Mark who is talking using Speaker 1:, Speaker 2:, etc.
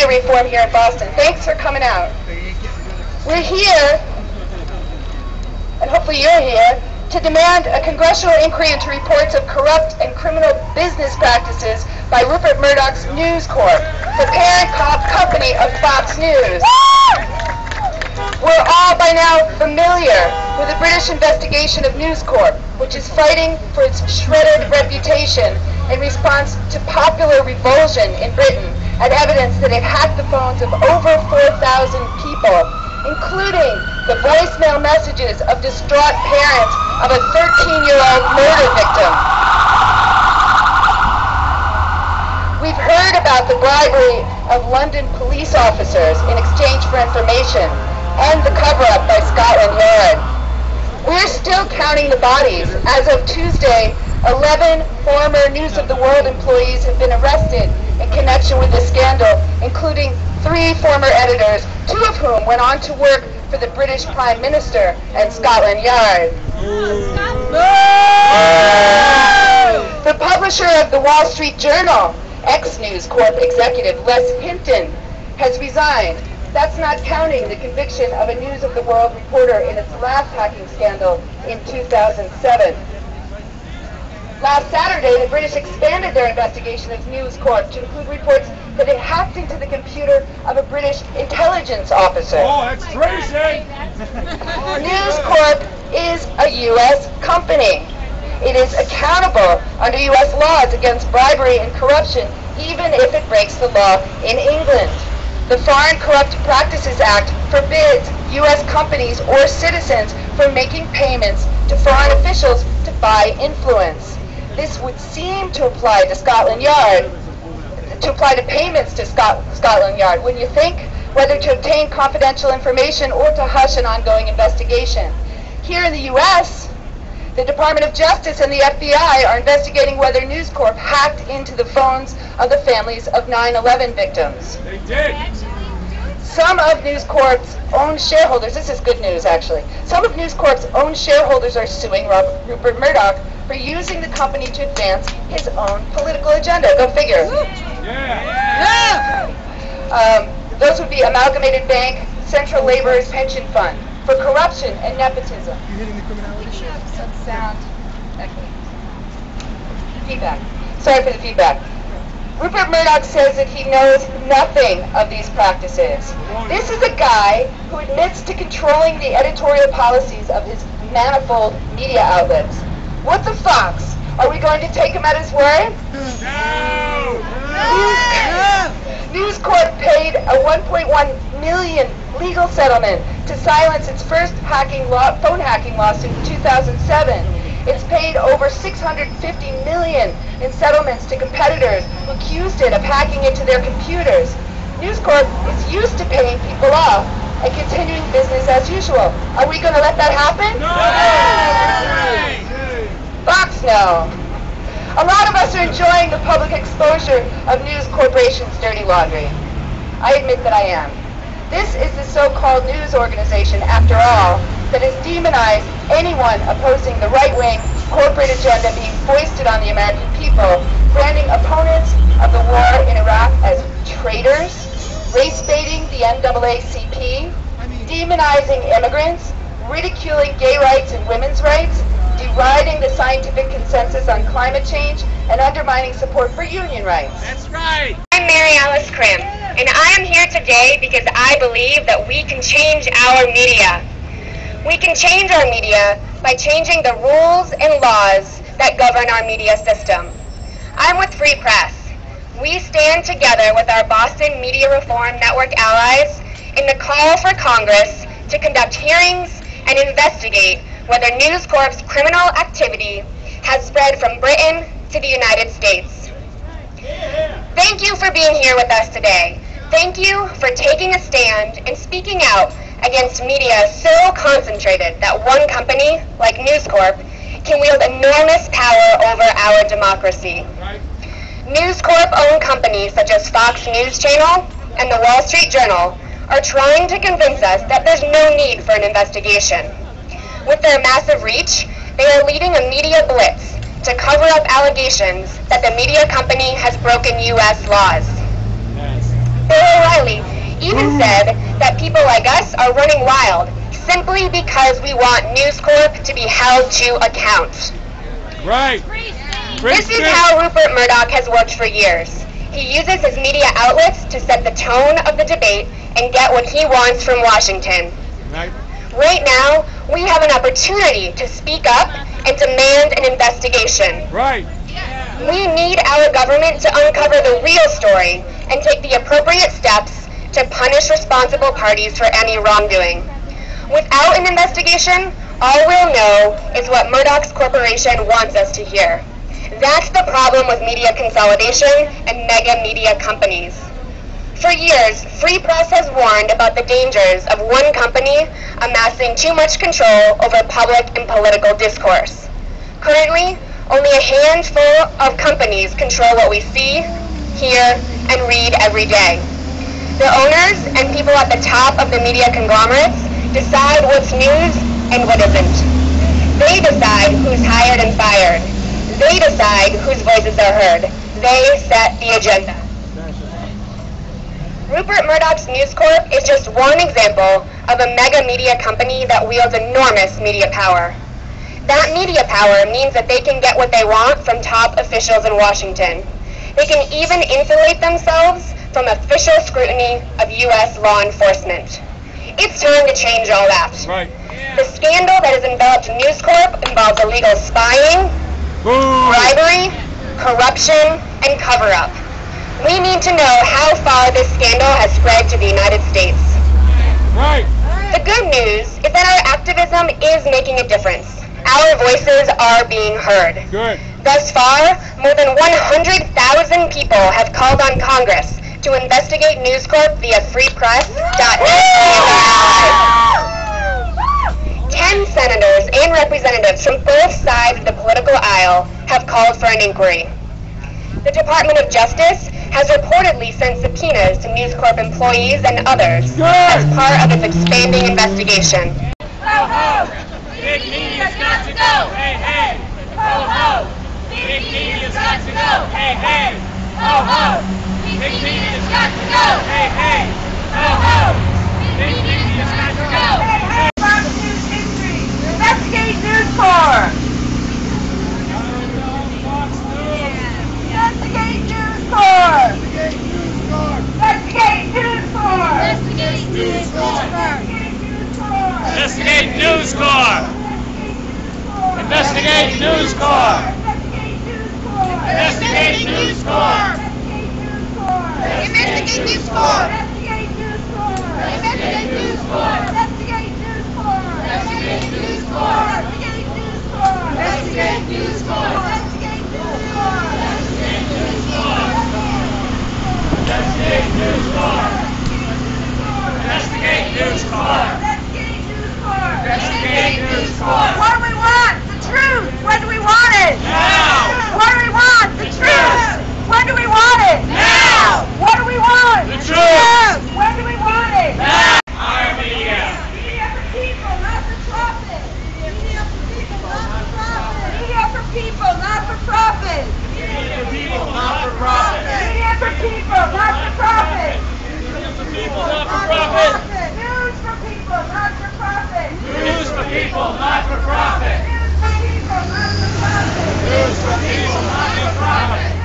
Speaker 1: reform here in Boston. Thanks for coming out. We're here, and hopefully you're here, to demand a congressional inquiry into reports of corrupt and criminal business practices by Rupert Murdoch's NewsCorp, the parent company of Fox News. We're all by now familiar with the British investigation of NewsCorp, which is fighting for its shredded reputation in response to popular revulsion in Britain at evidence that it hacked the phones of over 4,000 people, including the voicemail messages of distraught parents of a 13-year-old murder victim. We've heard about the bribery of London police officers in exchange for information and the cover-up by Scotland Yard. We're still counting the bodies. As of Tuesday, 11 former News of the World employees have been arrested in connection with this scandal, including 3 former editors, 2 of whom went on to work for the British Prime Minister and Scotland Yard. The publisher of the Wall Street Journal, ex-NewsCorp executive Les Hinton, has resigned. That's not counting the conviction of a News of the World reporter in its last hacking scandal in 2007. Last Saturday, the British expanded their investigation of NewsCorp to include reports that it hacked into the computer of a British intelligence officer.
Speaker 2: Oh, that's crazy!
Speaker 1: NewsCorp is a U.S. company. It is accountable under U.S. laws against bribery and corruption, even if it breaks the law in England. The Foreign Corrupt Practices Act forbids U.S. companies or citizens from making payments to foreign officials to buy influence. This would seem to apply to Scotland Yard, to apply to payments to Scotland Yard, when you think whether to obtain confidential information or to hush an ongoing investigation. Here in the U.S., the Department of Justice and the FBI are investigating whether NewsCorp hacked into the phones of the families of 9/11 victims.
Speaker 2: They did.
Speaker 1: Some of NewsCorp's own shareholders, this is good news actually, some of NewsCorp's own shareholders are suing Rupert Murdoch for using the company to advance his own political agenda. Go figure.
Speaker 2: Yeah.
Speaker 1: Those would be Amalgamated Bank, Central Laborers Pension Fund, for corruption and nepotism.
Speaker 3: You're hitting the criminality.
Speaker 1: Some sound. Feedback. Sorry for the feedback. Rupert Murdoch says that he knows nothing of these practices. This is a guy who admits to controlling the editorial policies of his manifold media outlets. What the fox? Are we going to take him at his word?
Speaker 2: No!
Speaker 1: NewsCorp paid a $1.1 million legal settlement to silence its first phone hacking lawsuit in 2007. It's paid over $650 million in settlements to competitors who accused it of hacking into their computers. NewsCorp is used to paying people off and continuing business as usual. Are we going to let that happen?
Speaker 2: No!
Speaker 1: Fox, no. A lot of us are enjoying the public exposure of News Corporation's dirty laundry. I admit that I am. This is the so-called news organization, after all, that has demonized anyone opposing the right-wing corporate agenda being foisted on the American people, branding opponents of the war in Iraq as traitors, race-baiting the NAACP, demonizing immigrants, ridiculing gay rights and women's rights, deriding the scientific consensus on climate change, and undermining support for union rights.
Speaker 2: That's right!
Speaker 4: I'm Mary Alice Krim, and I am here today because I believe that we can change our media. We can change our media by changing the rules and laws that govern our media system. I'm with Free Press. We stand together with our Boston Media Reform Network allies in the call for Congress to conduct hearings and investigate whether NewsCorp's criminal activity has spread from Britain to the United States. Thank you for being here with us today. Thank you for taking a stand and speaking out against media so concentrated that one company, like NewsCorp, can wield enormous power over our democracy. NewsCorp-owned companies such as Fox News Channel and the Wall Street Journal are trying to convince us that there's no need for an investigation. With their massive reach, they are leading a media blitz to cover up allegations that the media company has broken U.S. laws. Bill O'Reilly even said that people like us are running wild simply because we want NewsCorp to be held to account.
Speaker 2: Right.
Speaker 4: This is how Rupert Murdoch has worked for years. He uses his media outlets to set the tone of the debate and get what he wants from Washington.
Speaker 2: Right.
Speaker 4: Right now, we have an opportunity to speak up and demand an investigation.
Speaker 2: Right.
Speaker 4: We need our government to uncover the real story and take the appropriate steps to punish responsible parties for any wrongdoing. Without an investigation, all we'll know is what Murdoch's corporation wants us to hear. That's the problem with media consolidation and mega media companies. For years, Free Press has warned about the dangers of one company amassing too much control over public and political discourse. Currently, only a handful of companies control what we see, hear, and read every day. The owners and people at the top of the media conglomerates decide what's news and what isn't. They decide who's hired and fired. They decide whose voices are heard. They set the agenda. Rupert Murdoch's NewsCorp is just one example of a mega media company that wields enormous media power. That media power means that they can get what they want from top officials in Washington. They can even insulate themselves from official scrutiny of U.S. law enforcement. It's time to change all that.
Speaker 2: Right.
Speaker 4: The scandal that has enveloped NewsCorp involves illegal spying, bribery, corruption, and cover-up. We need to know how far this scandal has spread to the United States.
Speaker 2: Right.
Speaker 4: The good news is that our activism is making a difference. Our voices are being heard.
Speaker 2: Good.
Speaker 4: Thus far, more than 100,000 people have called on Congress to investigate NewsCorp via freepress.net. 10 senators and representatives from both sides of the political aisle have called for an inquiry. The Department of Justice has reportedly sent subpoenas to NewsCorp employees and others as part of its expanding investigation.
Speaker 2: Ho ho! Big media's got to go! Hey hey! Ho ho! Big media's got to go! Hey hey! Ho ho! Big media's got to go! Hey hey! Ho ho! Big media's got to go! Hey hey!
Speaker 1: Fox News history. Investigate NewsCorp. Investigate NewsCorp. Investigate NewsCorp.
Speaker 2: Investigate NewsCorp!
Speaker 1: Investigate NewsCorp.
Speaker 2: Investigate NewsCorp!
Speaker 1: Investigate NewsCorp.
Speaker 2: Investigate NewsCorp!
Speaker 1: Investigate NewsCorp. Investigate NewsCorp. Investigate NewsCorp. Investigate NewsCorp. Investigate NewsCorp. Investigate NewsCorp.
Speaker 2: Investigate NewsCorp! Investigate NewsCorp! Investigate NewsCorp!
Speaker 1: What do we want? The truth. When do we want it?
Speaker 2: Now!
Speaker 1: What do we want? The truth. When do we want it?
Speaker 2: Now!
Speaker 1: What do we want?
Speaker 2: The truth.
Speaker 1: When do we want it?
Speaker 2: Now! Our media!
Speaker 1: Media for people, not for profit. Media for people, not for profit. Media for people, not for profit.
Speaker 2: Media for people, not for profit!
Speaker 1: Media for people, not for profit.
Speaker 2: Media for people, not for profit!
Speaker 1: News for people, not for profit.
Speaker 2: News for people, not for profit!
Speaker 1: News for people, not for profit.
Speaker 2: News for people, not for profit!